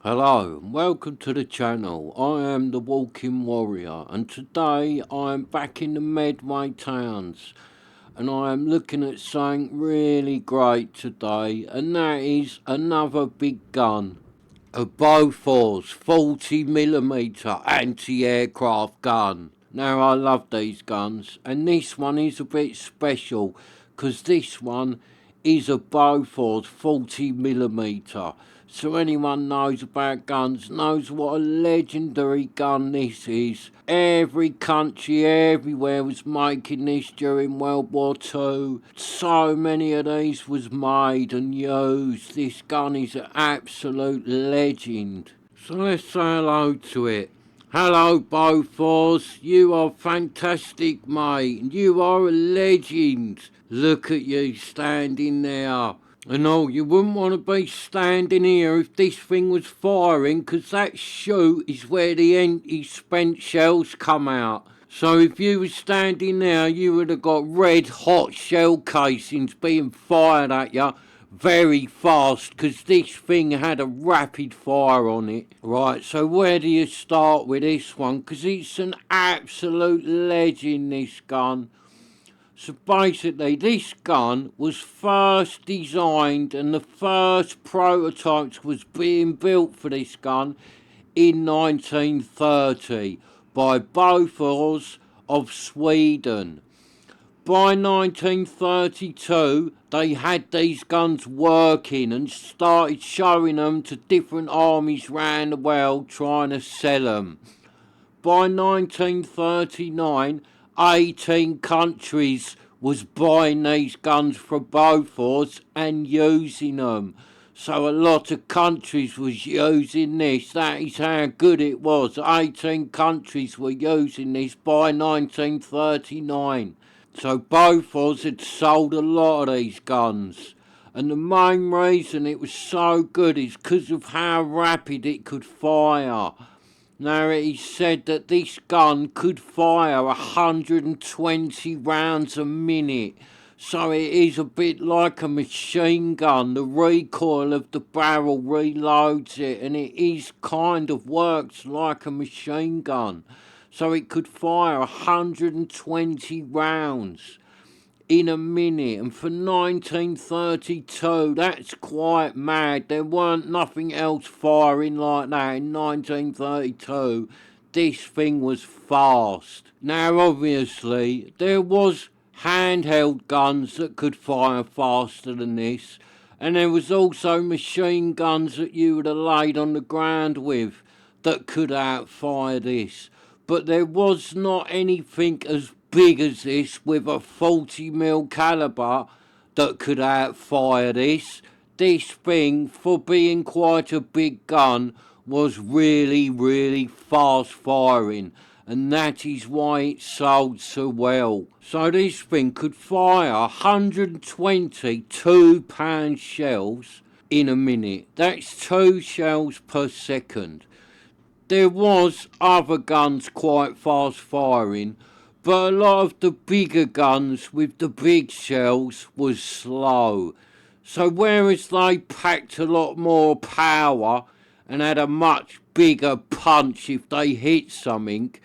Hello and welcome to the channel. I am the Walking Warrior and today I am back in the Medway towns and I am looking at something really great today, and that is another big gun. A BOFORS 40mm anti-aircraft gun. Now I love these guns and this one is a bit special because this one is a BOFORS 40mm. So anyone knows about guns knows what a legendary gun this is. Every country everywhere was making this during World War II. So many of these was made and used. This gun is an absolute legend. So let's say hello to it. Hello BOFORS, you are fantastic mate, and you are a legend. Look at you standing there. And oh, you wouldn't want to be standing here if this thing was firing, 'cause that chute is where the anti-spent shells come out. So if you were standing there, you would have got red hot shell casings being fired at you very fast, 'cause this thing had a rapid fire on it. Right, so where do you start with this one? 'Cause it's an absolute legend, this gun. So basically this gun was first designed and the first prototypes was being built for this gun in 1930 by Bofors of Sweden. By 1932 they had these guns working and started showing them to different armies around the world trying to sell them. By 1939 18 countries was buying these guns from Bofors and using them. So a lot of countries was using this. That is how good it was. 18 countries were using this by 1939. So Bofors had sold a lot of these guns. And the main reason it was so good is because of how rapid it could fire. Now it is said that this gun could fire 120 rounds a minute, so it is a bit like a machine gun. The recoil of the barrel reloads it and it is kind of works like a machine gun. So it could fire 120 rounds in a minute, and for 1932 that's quite mad. There weren't nothing else firing like that in 1932. This thing was fast. Now obviously there was handheld guns that could fire faster than this, and there was also machine guns that you would have laid on the ground with that could outfire this, but there was not anything as big as this with a 40mm caliber that could outfire this. This thing, for being quite a big gun, was really fast firing, and that is why it sold so well. So this thing could fire 120 £2 shells in a minute. That's 2 shells per second. There was other guns quite fast firing, but a lot of the bigger guns with the big shells was slow. So whereas they packed a lot more power and had a much bigger punch if they hit something,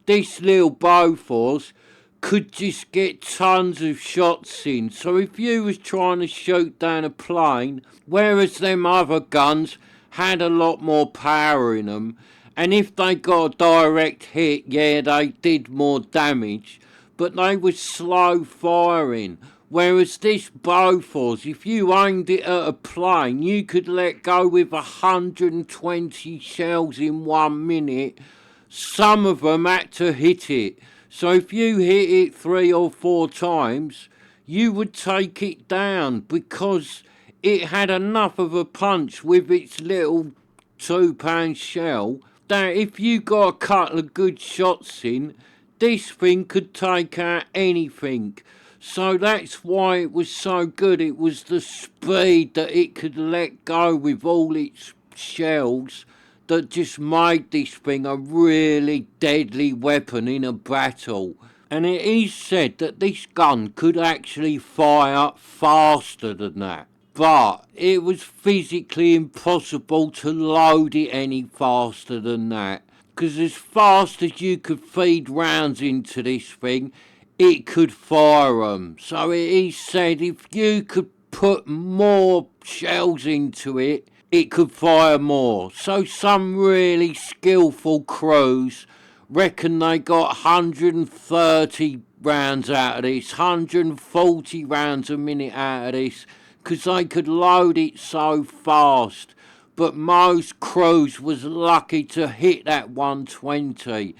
this little Bofors could just get tons of shots in. So if you was trying to shoot down a plane, whereas them other guns had a lot more power in them, and if they got a direct hit, yeah, they did more damage, but they were slow firing. Whereas this Bofors, if you aimed it at a plane, you could let go with 120 shells in 1 minute. Some of them had to hit it. So if you hit it 3 or 4 times, you would take it down because it had enough of a punch with its little £2 shell that if you got a couple of good shots in, this thing could take out anything. So that's why it was so good. It was the speed that it could let go with all its shells that just made this thing a really deadly weapon in a battle. And it is said that this gun could actually fire faster than that. but it was physically impossible to load it any faster than that. Because as fast as you could feed rounds into this thing, it could fire them. So he said if you could put more shells into it, it could fire more. So some really skillful crews reckon they got 130 rounds out of this, 140 rounds a minute out of this, because they could load it so fast. But most crews was lucky to hit that 120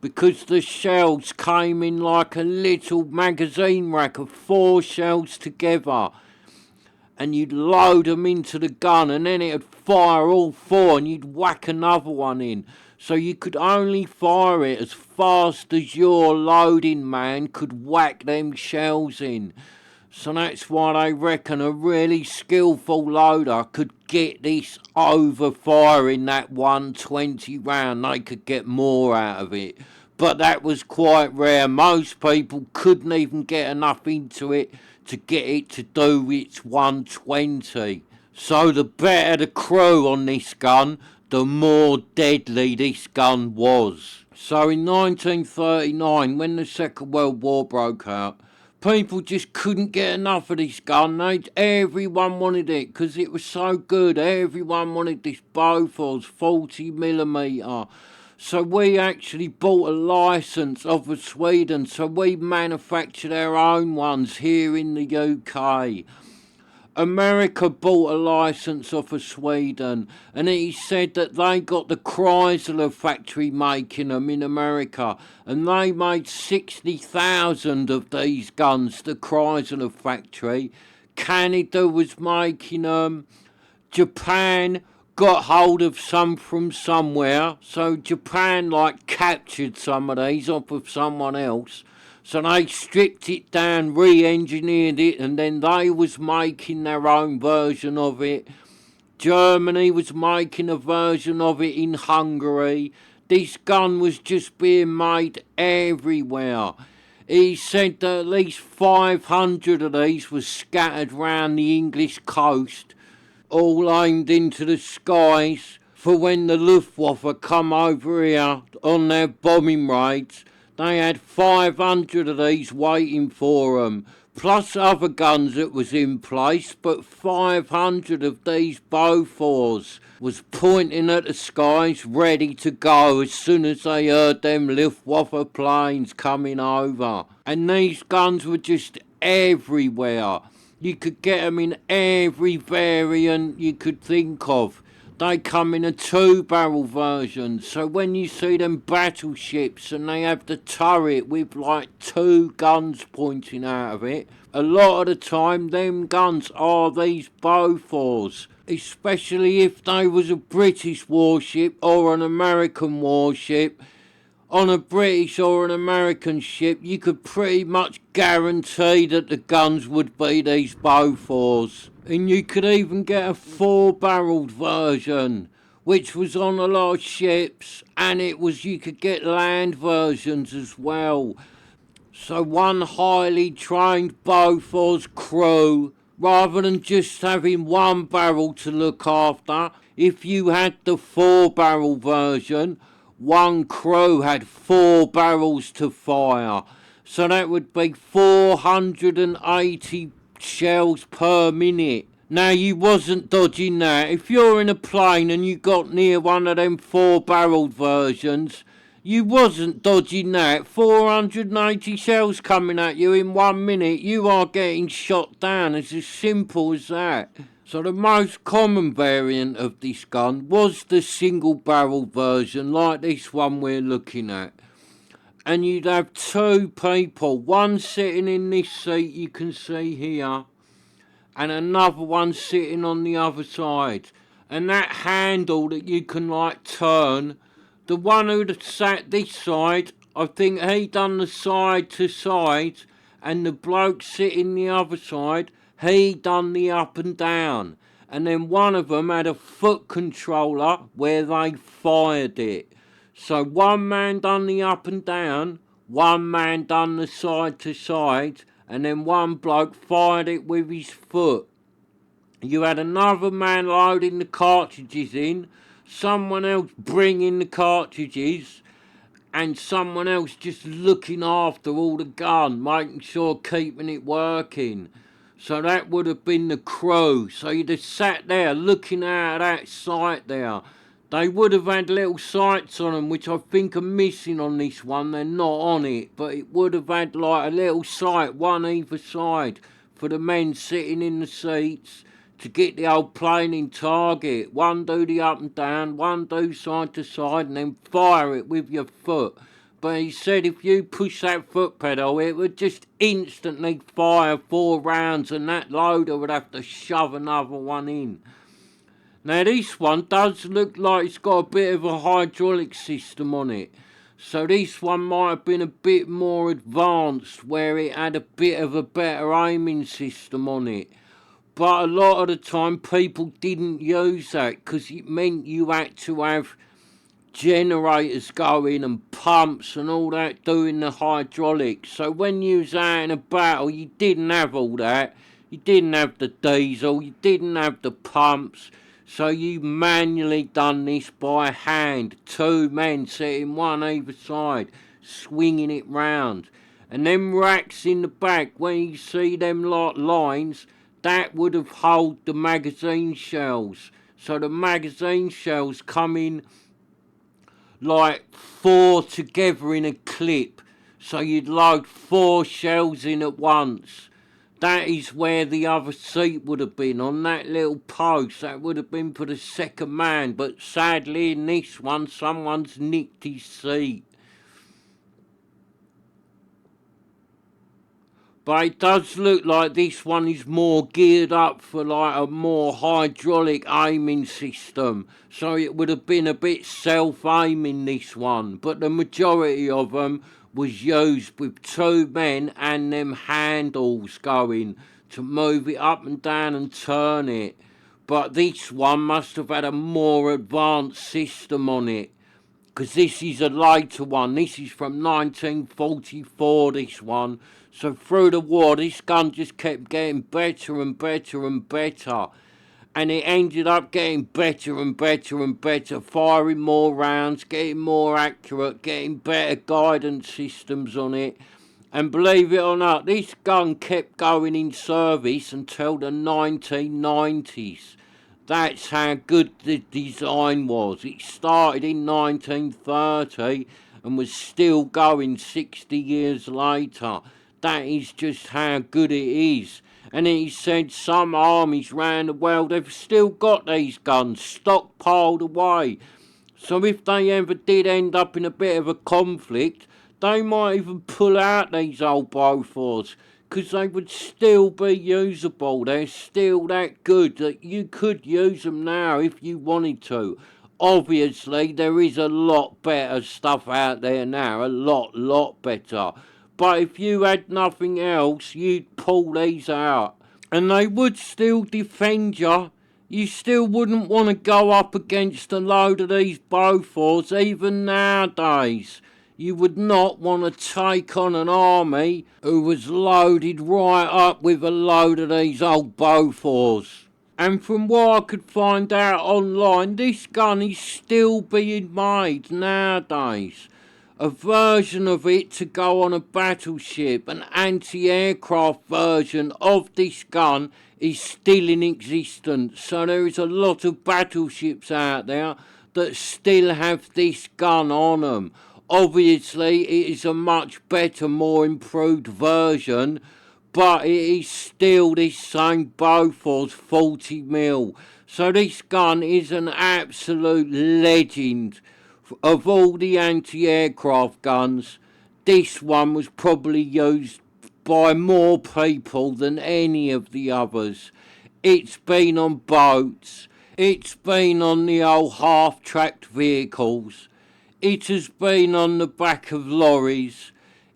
because the shells came in like a little magazine rack of 4 shells together, and you'd load them into the gun and then it'd fire all 4 and you'd whack another one in. So you could only fire it as fast as your loading man could whack them shells in. So that's why they reckon a really skillful loader could get this over firing that 120 round. They could get more out of it. But that was quite rare. Most people couldn't even get enough into it to get it to do its 120. So the better the crew on this gun, the more deadly this gun was. So in 1939, when the Second World War broke out, people just couldn't get enough of this gun. Everyone wanted it because it was so good. Everyone wanted this BOFORS 40mm. So we actually bought a licence off of Sweden. So we manufactured our own ones here in the UK. America bought a licence off of Sweden, and he said that they got the Chrysler factory making them in America, and they made 60,000 of these guns, the Chrysler factory. Canada was making them. Japan got hold of some from somewhere, so Japan like captured some of these off of someone else. So they stripped it down, re-engineered it, and then they was making their own version of it. Germany was making a version of it in Hungary. This gun was just being made everywhere. He said that at least 500 of these was scattered round the English coast, all aimed into the skies for when the Luftwaffe come over here on their bombing raids. They had 500 of these waiting for them, plus other guns that was in place, but 500 of these BOFORS was pointing at the skies ready to go as soon as they heard them Luftwaffe planes coming over. And these guns were just everywhere. You could get them in every variant you could think of. They come in a 2-barrel version, so when you see them battleships and they have the turret with like 2 guns pointing out of it, a lot of the time them guns are these BOFORS, especially if they was a British warship or an American warship. On a British or an American ship, you could pretty much guarantee that the guns would be these BOFORS. And you could even get a 4-barreled version, which was on a lot of ships, and you could get land versions as well. So one highly trained BOFORS crew, rather than just having 1 barrel to look after, if you had the 4-barrel version, one crew had 4 barrels to fire. So that would be 480 shells per minute. Now you wasn't dodging that. If you're in a plane and you got near one of them 4-barreled versions, you wasn't dodging that. 480 shells coming at you in 1 minute, you are getting shot down. It's as simple as that. So the most common variant of this gun was the single-barrel version, like this one we're looking at. And you'd have 2 people, one sitting in this seat you can see here, and another one sitting on the other side. And that handle that you can like turn, the one who'd sat this side, I think he done the side to side, and the bloke sitting the other side, he done the up and down. And then one of them had a foot controller where they fired it. So one man done the up and down, one man done the side to side, and then one bloke fired it with his foot. You had another man loading the cartridges in, someone else bringing the cartridges, and someone else just looking after all the gun, making sure keeping it working. So that would have been the crew. So you'd have sat there looking out of that sight there. They would have had little sights on them, which I think are missing on this one. They're not on it, but it would have had like a little sight, one either side, for the men sitting in the seats to get the old plane in target. One do the up and down, one do side to side, and then fire it with your foot. But he said if you push that foot pedal, it would just instantly fire 4 rounds, and that loader would have to shove another one in. Now this one does look like it's got a bit of a hydraulic system on it. So this one might have been a bit more advanced, where it had a bit of a better aiming system on it. But a lot of the time people didn't use that because it meant you had to have generators going and pumps and all that doing the hydraulics. So when you was out in a battle, you didn't have all that. You didn't have the diesel, you didn't have the pumps. So you manually done this by hand. 2 men sitting one either side, swinging it round. And them racks in the back, when you see them lines, that would have held the magazine shells. So the magazine shells come in like 4 together in a clip. So you'd load 4 shells in at once. That is where the other seat would have been, on that little post. That would have been for the second man. But sadly in this one, someone's nicked his seat. But it does look like this one is more geared up for like a more hydraulic aiming system. So it would have been a bit self-aiming, this one. But the majority of them was used with 2 men and them handles going to move it up and down and turn it. But this one must have had a more advanced system on it, because this is a later one. This is from 1944, this one. So through the war, this gun just kept getting better and better and better. And it ended up getting better and better and better, firing more rounds, getting more accurate, getting better guidance systems on it. And believe it or not, this gun kept going in service until the 1990s. That's how good the design was. It started in 1930 and was still going 60 years later. That is just how good it is. And he said some armies around the world have still got these guns stockpiled away. So if they ever did end up in a bit of a conflict, they might even pull out these old BOFORs, because they would still be usable. They're still that good that you could use them now if you wanted to. Obviously, there is a lot better stuff out there now, a lot better. But if you had nothing else, you'd pull these out. And they would still defend you. You still wouldn't want to go up against a load of these BOFORs, even nowadays. You would not want to take on an army who was loaded right up with a load of these old BOFORs. And from what I could find out online, this gun is still being made nowadays. A version of it to go on a battleship, an anti-aircraft version of this gun, is still in existence. So there is a lot of battleships out there that still have this gun on them. Obviously, it is a much better, more improved version, but it is still this same BOFORS 40mm. So this gun is an absolute legend. Of all the anti-aircraft guns, this one was probably used by more people than any of the others. It's been on boats, it's been on the old half-tracked vehicles, it has been on the back of lorries,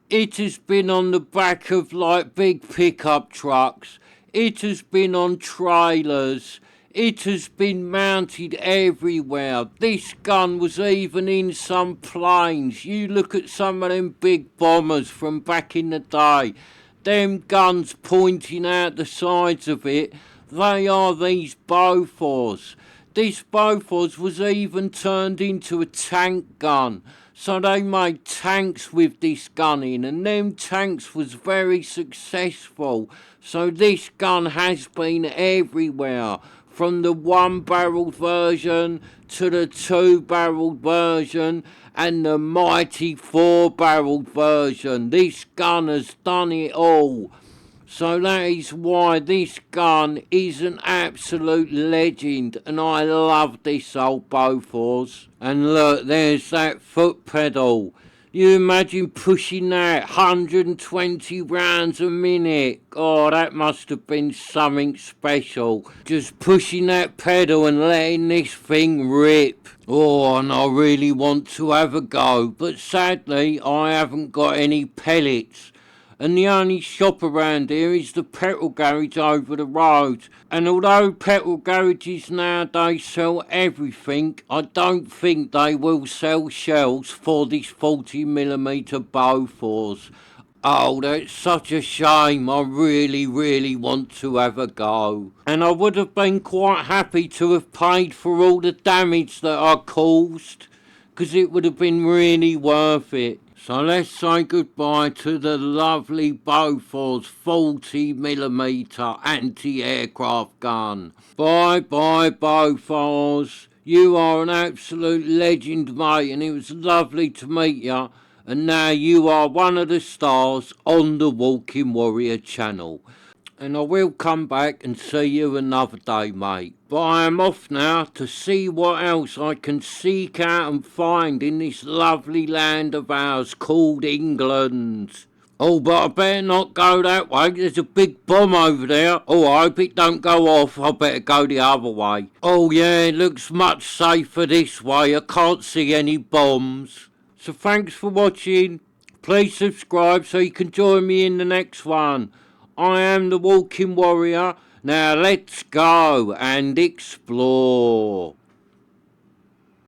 it has been on the back of like big pickup trucks, it has been on trailers, it has been mounted everywhere. This gun was even in some planes. You look at some of them big bombers from back in the day, them guns pointing out the sides of it, They are these BOFORS. This BOFORS was even turned into a tank gun. So they made tanks with this gun in, and them tanks was very successful. So this gun has been everywhere, from the one-barreled version to the two-barreled version and the mighty four-barreled version. This gun has done it all. So that is why this gun is an absolute legend, and I love this old BOFORS. And look, there's that foot pedal. You imagine pushing that 120 rounds a minute. Oh, that must have been something special. Just pushing that pedal and letting this thing rip. Oh, and I really want to have a go, but sadly I haven't got any pellets. And the only shop around here is the petrol garage over the road. And although petrol garages nowadays sell everything, I don't think they will sell shells for this 40mm BOFORS. Oh, that's such a shame. I really want to have a go. And I would have been quite happy to have paid for all the damage that I caused, because it would have been really worth it. So let's say goodbye to the lovely BOFORS 40mm anti-aircraft gun. Bye bye BOFORS. You are an absolute legend, mate, and it was lovely to meet you. And now you are one of the stars on the Walking Warrior channel. And I will come back and see you another day, mate. But I am off now to see what else I can seek out and find in this lovely land of ours called England. Oh, but I better not go that way. There's a big bomb over there. Oh, I hope it don't go off. I better go the other way. Oh, yeah, it looks much safer this way. I can't see any bombs. So thanks for watching. Please subscribe so you can join me in the next one. I am the Walking Warrior. Now let's go and explore.